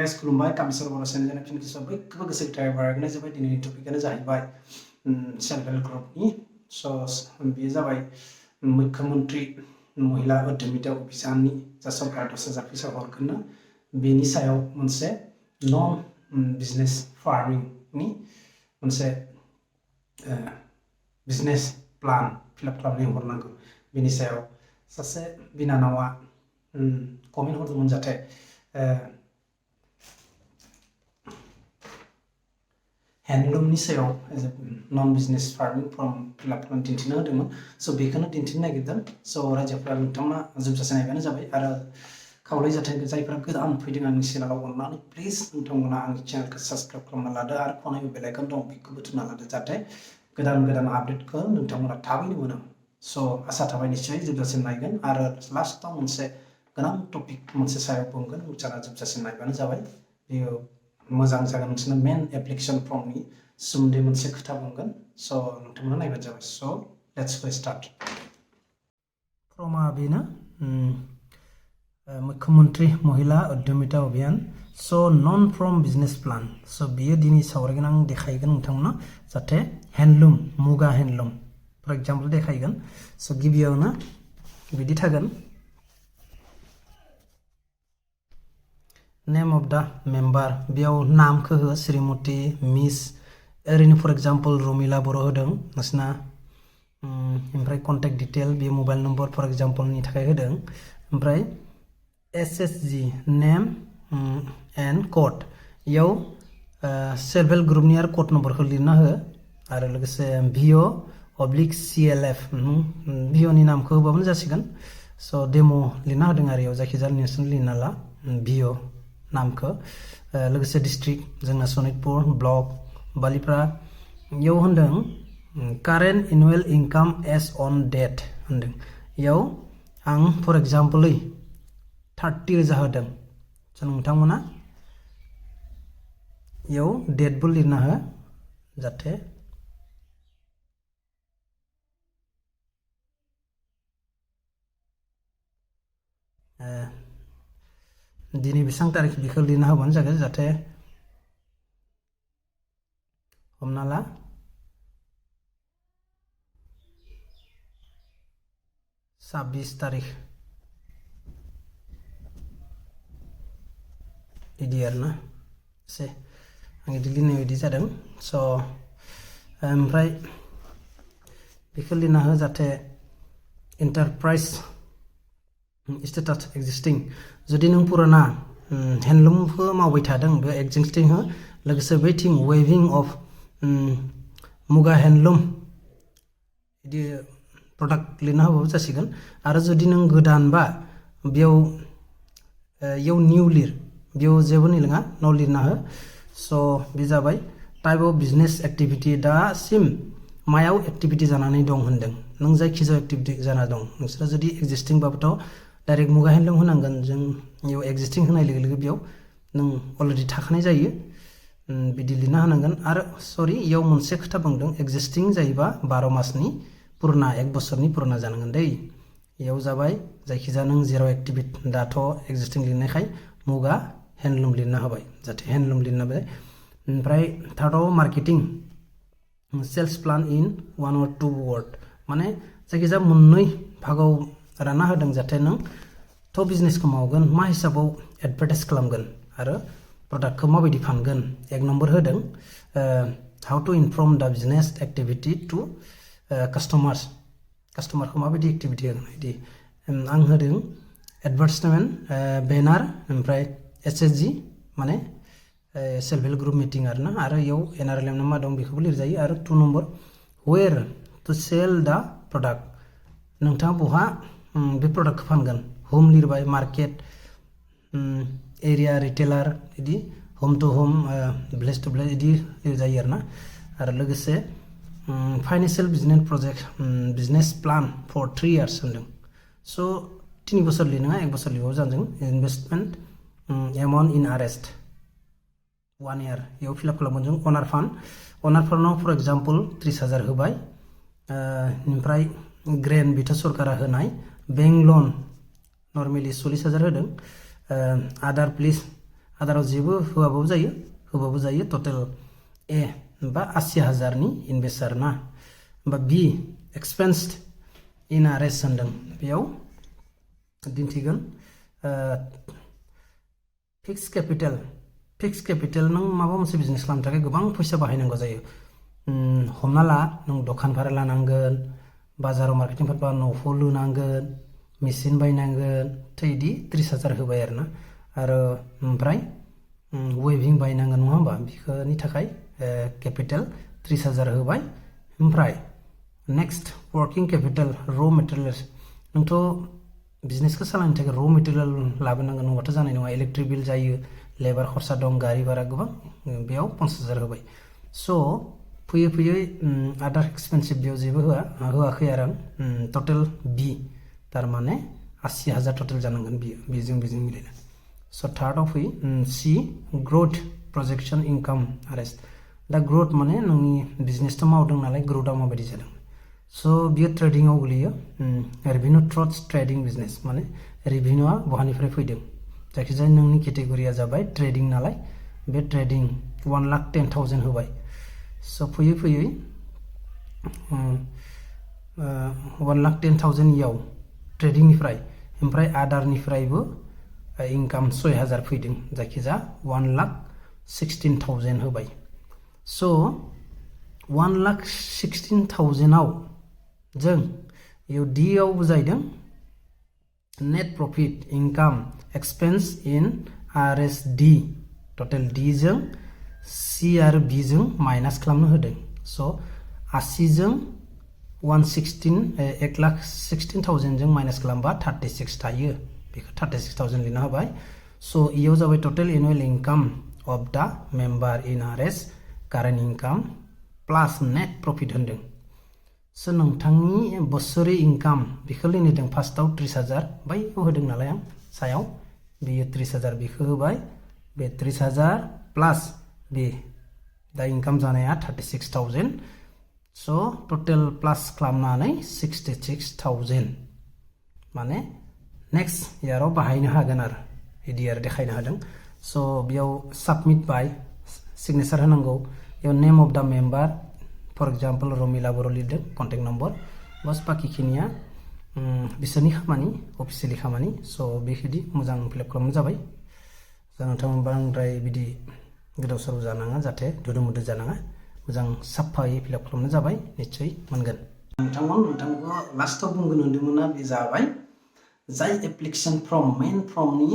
guys खुलुमबाय कामिसर बर' चेनेलनि फिन खेबसे बयखौबो गोसो गोथारै बारगोनाय जाबाय दिनैनि टपिकआनो जाहैबाय सेल्फ हेल्प ग्रुपनि बेयो जाबाय मुख्यमंत्री महिला उद्यमिता अभियाननि जा सरकार 10,000 फैसा हरगोन बेनि सायाव मोनसे नन बिजनेस फार्मिंनि मोनसे बिजनेस प्लान फिलआप खालामनानै हरनांगौ बेनि सायाव सासे बिनानावा कमेन्ट हरदोंमोन जाहाथे handloomनि सायाव as a non business farming firm fill up खालामनानै दिन्थिनो होदोंमोन सो बेखौनो दिन्थिनो नागिरदों सो रायजोफोरा नोंथांमोना जोबजासे नायबानो जाबाय आरो खावलाय जाथों जायफोरा गोदान फैदों आंनि चेनेलाव अननानै प्लिज नोंथांमोना आंनि चेनेलखौ साबस्क्राइब खालामना लादो आरो खनायाव बेल आइकन दं बेखौबो थुना लादो जाहाथे गोदान आपडेटखौ नोंथांमोना थाबैनो मोनो सो आसा थाबाय निश्चय जोबजासे नायगोन आरो लास्टआव मोनसे गोनां टपिक मोनसे सायाव बुंगोन बिचारा जोबजासे नायबानो जाबाय बेयो मोजां जागोन नोंसोरनो मेन एप्लिकेशन फर्मनि सोमोन्दै मोनसे खोथा बुंगोन सो नोंथांमोना नायबानो जाबाय सो लेट्स गो स्टार्ट फर्मा बेनो मुख्यमंत्री महिला उद्यमिता अभियान सो नन फ्रम बिजनेस प्लान सो बियो दिनै सावरायगोन आं देखायगोन नोंथांमोना जाहाथे हेन्डलुम मुगा हेन्डलुम फर एग्जाम्पल देखायगोन सो गिबियावनो बिदि थागोन नेम अफ द मेम्बार बेयाव नामखौ हो श्रीमती मिस ओरैनो फर एग्जाम्पल रमिला बर' होदों नोंसिना ओमफ्राय कन्टेक्ट डिटेल बे मबाइल नम्बर फर एग्जाम्पलनि थाखाय होदों ओमफ्राय SHG नेम एन्ड कड इयाव सेल्फ हेल्प ग्रुपनि आरो कड नम्बरखौ लिरना हो आरो लोगोसे VO/CLF VOनि नामखौ होबाबो जासिगोन स' डेम' लिरना होदों आरो इयाव जायखिजाया नोंसोर लिरना ला VO नामखौ लोगोसे डिस्ट्रिक्ट जोंना सनितपुर ब्लक बालिफ्रा इयाव होनदों current annual income as an date होनदों इयाव आं फर एग्जाम्पलै 30 रोजा होदों स' नोंथांमोना इयाव डेटबो लिरना हो जाहाथे दिनै बेसेबां तारिख बेखौ लिरना होबानो जागोन जाहाथे हमना ला 26 तारिख बिदि आरोना एसे आं बिदि लिरनाय बायदि जादों स' ओमफ्राय बेखौ लिरना हो जाहाथे एन्टारप्राइज स्टेटास एक्जिस्टिं जुदि नों पुराना हेन्डलुमखौ मावबाय थादों बे एक्जिस्टिं हो लोगोसे बैथिं वेभिं अफ मुगा हेन्डलुम बिदि प्रडाक्ट लिरना होबाबो जासिगोन आरो जुदि नों गोदानबा बेयाव निउ लिर बेयाव जेबो लिरनाङा न' लिरना हो स' बे जाबाय टाइप अफ बिजनेस एक्टिभिटि दासिम मायाव एक्टिभिटि जानानै दं होनदों नों जायखिजाया एक्टिभिटि जाना दं नोंसोरा जुदि एक्जिस्टिंबाबोथ' डाइरेक्ट मुगा हेन्डलुम होनांगोन जों इयाव एक्जिस्टिं होनाय लोगो लोगो बेयाव नों अलरेडि थाखानाय जायो बिदि लिरना होनांगोन आरो सरि इयाव मोनसे खोथा बुंदों एक्जिस्टिं जायोबा 12 मासनि पुराना 1 बोसोरनि पुराना जानांगोन दै इयाव जाबाय जायखिजाया नों जेराव एक्टिभिटि दाथ' एक्जिस्टिं लिरनायखाय मुगा हेन्डलुम लिरना होबाय जाहाथे हेन्डलुम लिरना होबाय ओमफ्राय थार्डआव marketing sales plan in 1 or 2 word माने जायखिजाया मोननै भागाव रानना होदों जाहाथे नों थ' बिजनेसखौ मावगोन मा हिसाबाव एडभार्टाइज खालामगोन आरो प्रडाक्टखौ माबायदि फानगोन 1 नम्बर होदों हाउ टु इनफर्म द बिजनेस एक्टिभिटि टु कास्टमारखौ माबायदि एक्टिभिटि होगोन बिदि आं होदों एडभार्टाइजमेन्ट बेनार ओमफ्राय SHG माने सेल्फ हेल्प ग्रुप मिटिं आरोना आरो इयाव NRLM मा दं बेखौबो लिरजायो आरो 2 नम्बर वेर टु सेल द प्रडाक्ट नोंथाङा बहा बे प्रडाक्टखौ फानगोन होम लिरबाय मार्केट एरिया रिटेलार बिदि होम टु होम भिलेज टु भिलेज बिदि लिरजायो आरोना आरो लोगोसे financial business plan four 3 years होनदों स' 3 बोसोर लिरनाङा 1 बोसोर लिरबाबो जादों इनभेस्टमेन्ट एमाउन्ट इन आरेस्ट 1 year इयाव फिलआप खालामगोन जों अनार फान्डआव फर एग्जाम्पल 30,000 होबाय ओमफ्राय ग्रेन बेथ' सरकारा होनाय बेंक लन नर्मेलि 40,000 होदों आदार प्लिज आदाराव जेबो होबाबो जायो टटेल ए बा 80,000 नि इनभेस्टार ना बा बि एक्सपेन्सड इन आरेस्ट होनदों बेयाव दिन्थिगोन फिक्स केपिटेल नों माबा मोनसे बिजनेस खालामनो थाखाय गोबां फैसा बाहायनांगौ जायो हमना ला नों दखान भारा लानांगोन बाजाराव मार्केटिं खालामबा न'खौ लुनांगोन मेसिन बायनांगोन इदि 30,000 होबाय आरोना आरो ओमफ्राय वेभिं बायनांगोन नङा होमबा बेखौनि थाखाय केपिटेल 30,000 होबाय ओमफ्राय नेक्स्ट वर्किं केपिटेल र' मेटेरियल्स नोंथ' बिजनेसखौ सालायनो थाखाय र' मेटेरियेल लाबोनांगोन नङाबाथ' जानाय नङा इलेक्ट्रिक बिल जायो लेबार खरसा दं गारि भारा गोबां बेयाव 50,000 होबाय स' फैयै आदार एक्सपेन्सिभ बेयाव जेबो होआखै आरो आं टटेल बि तारमाने 80,000 टटेल जानांगोन बेजों मिलायना स' थार्डआव फैयो सि ग्रोथ प्रजेक्सन इनकाम आरेस्ट दा ग्रोथ माने नोंनि बिजनेसथ' मावदों नालाय ग्रोथआ माबायदि जादों स' बियो ट्रेडिंआव गोलैयो रेभिनिउ थ्र'ट्स ट्रेडिं बिजनेस माने रेभिनिउआ बहानिफ्राय फैदों जायखिजाया नोंनि केटेगरिया जाबाय ट्रेडिं नालाय बे ट्रेडिं 1,10,000 होबाय स' फैयै 1,10,000 याव ट्रेडिंनिफ्राय ओमफ्राय आदारनिफ्रायबो इनकाम 6,000 फैदों जायखिजाया 1,16,000 होबाय स' 1,16,000 आव जों इयाव डि आव बुजायदों नेट प्रफिट इनकाम एक्सपेन्स इन आर एस डि टटेल डि जों सि आरो बि जों माइनास खालामनो होदों स' 80 जों 1,16,000 जों माइनास खालामबा 36 थायो बेखौ 36,000 लिरना होबाय स' इयाव जाबाय total annual income of the member in R S current income plus net profit होनदों स' नोंथांनि बोसोरै इनकाम बेखौ लिरदों फार्स्टआव 30,000 बैयाव होदों नालाय आं सायाव बेयो 30,000 बेखौ होबाय बे 30,000 प्लास बे दा इनकाम जानाया 36,000 स' टटेल प्लास खालामनानै 66,000 माने नेक्स्ट इयाराव बाहायनो हागोन आरो बिदि आरो देखायनो हादों स' बेयाव साबमिट बाय सिगनेचार होनांगौ बेयाव name of the member for example Ramila Boro' लिरदों कन्टेक्ट नम्बर बस बाखिखिनिया बिसोरनि खामानि अफिसियेलि खामानि स' बेबायदि मोजां फिलआप खालामनो जाबाय नोंथांमोन बांद्राय बिदि गोदाव सोराव जानाङा जाहाथे दुदुमुदु जानाङा मोजां साफायै फिलआप खालामनो जाबाय निश्चय मोनगोन नोंथांखौ लास्टआव बुंगोन होन्दोंमोन बे जाबाय जाय एप्लिकेसन फर्म मेन फर्मनि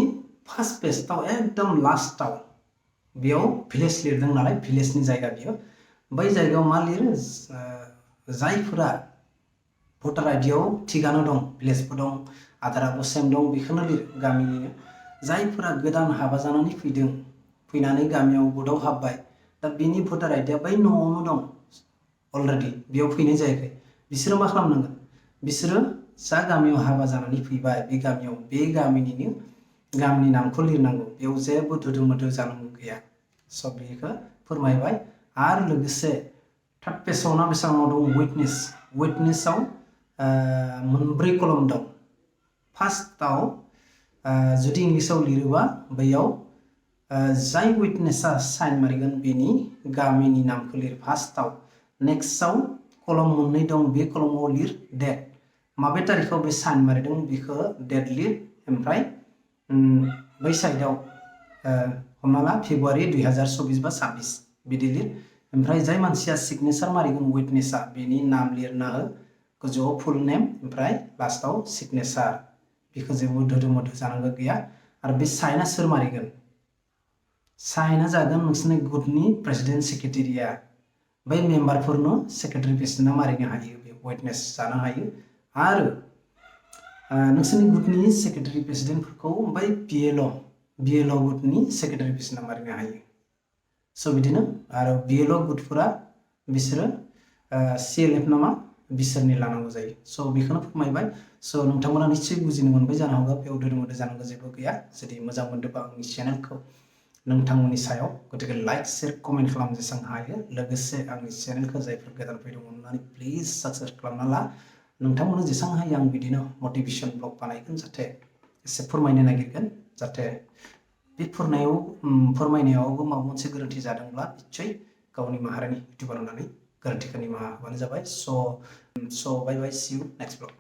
फार्स्ट पेजआव एकदम लास्टआव बेयाव भिलेज लिरदों नालाय भिलेजनि जायगा बियो बै जायगायाव मा लिरो जायफोरा भटार आइडियाव थिगानो दं भिलेजबो दं आधाराबो सेम दं बेखौनो लिर गामिनिनो जायफोरा गोदान हाबा जानानै फैनानै गामियाव बुथआव हाबबाय दा बेनि भटार आइडिया बै न'आवनो दं अलरेडि बेयाव फैनाय जायाखै बिसोरो मा खालामनांगोन बिसोरो जा गामियाव हाबा जानानै फैबाय बे गामियाव बे गामिनि नामखौ लिरनांगौ बेयाव जेबो दुदुमुदु जानांगौ गैया स' बेखौ फोरमायबाय आरो लोगोसे थार्ड पेजाव ना बेसेबाङाव दं उइटनेसआव मोनब्रै कलम दं फार्स्टआव जुदि इंलिसाव लिरोबा बैयाव जाय उइटनेसा साइन मारिगोन बेनि गामिनि नामखौ लिर फार्स्टआव नेक्स्टआव कलम मोननै दं बे कलमाव लिर डेट माबे तारिखाव बे साइन मारिदों बेखौ डेट लिर ओमफ्राय बै साइडआव हमना ला फेब्रुवारि 2024 बा 26 बिदि लिर ओमफ्राय जाय मानसिया सिगनेचार मारिगोन उइटनेसा बेनि नाम लिरना हो गोजौआव फुल नेम ओमफ्राय लास्टआव सिगनेचार बेखौ जेबो दुदुमुदु जानांगौ गैया आरो बे साइना सोर मारिगोन साइना जागोन नोंसोरनि ग्रुपनि प्रेसिडेन्ट सेक्रेटारिया बै मेम्बारफोरनो सेक्रेटारि प्रेसिडेन्टआ मारिनो हायो बे उइटनेस जानो हायो आरो नोंसोरनि ग्रुपनि सेक्रेटारि प्रेसिडेन्टफोरखौ बै बिएलअ ग्रुपनि सेक्रेटारि प्रेसिडेन्टआ मारिनो हायो स' बिदिनो आरो बिएलअ ग्रुपफोरा बिसोरो सिएलएफ नामा बिसोरनि लानांगौ जायो स' बेखौनो फोरमायबाय स' नोंथांमोना निश्चय बुजिनो मोनबाय जानो हागौ बेयाव दुदुमुदु जानांगौ जेबो गैया जुदि मोजां मोनदोंबा आंनि चेनेलखौ नोंथांमोननि सायाव गतिके लाइक शेयार कमेन्ट खालाम जेसेबां हायो लोगोसे आंनि चेनेलखौ जायफोर गोदान फैदों अननानै प्लिज साबस्क्राइब खालामना ला नोंथांमोननो जेसेबां हायो आं बिदिनो मटिभेसन ब्लग बानायगोन जाहाथे एसे फोरमायनो नागिरगोन जाहाथे बे फोरमायनायावबो माबा मोनसे गोरोन्थि जादोंब्ला निस्सय गावनि माहारिनि इउटिउबार होननानै गोरोन्थिखौ निमाहा होबानो जाबाय। स' बाय बाय, सि इउ नेक्स्ट ब्लग।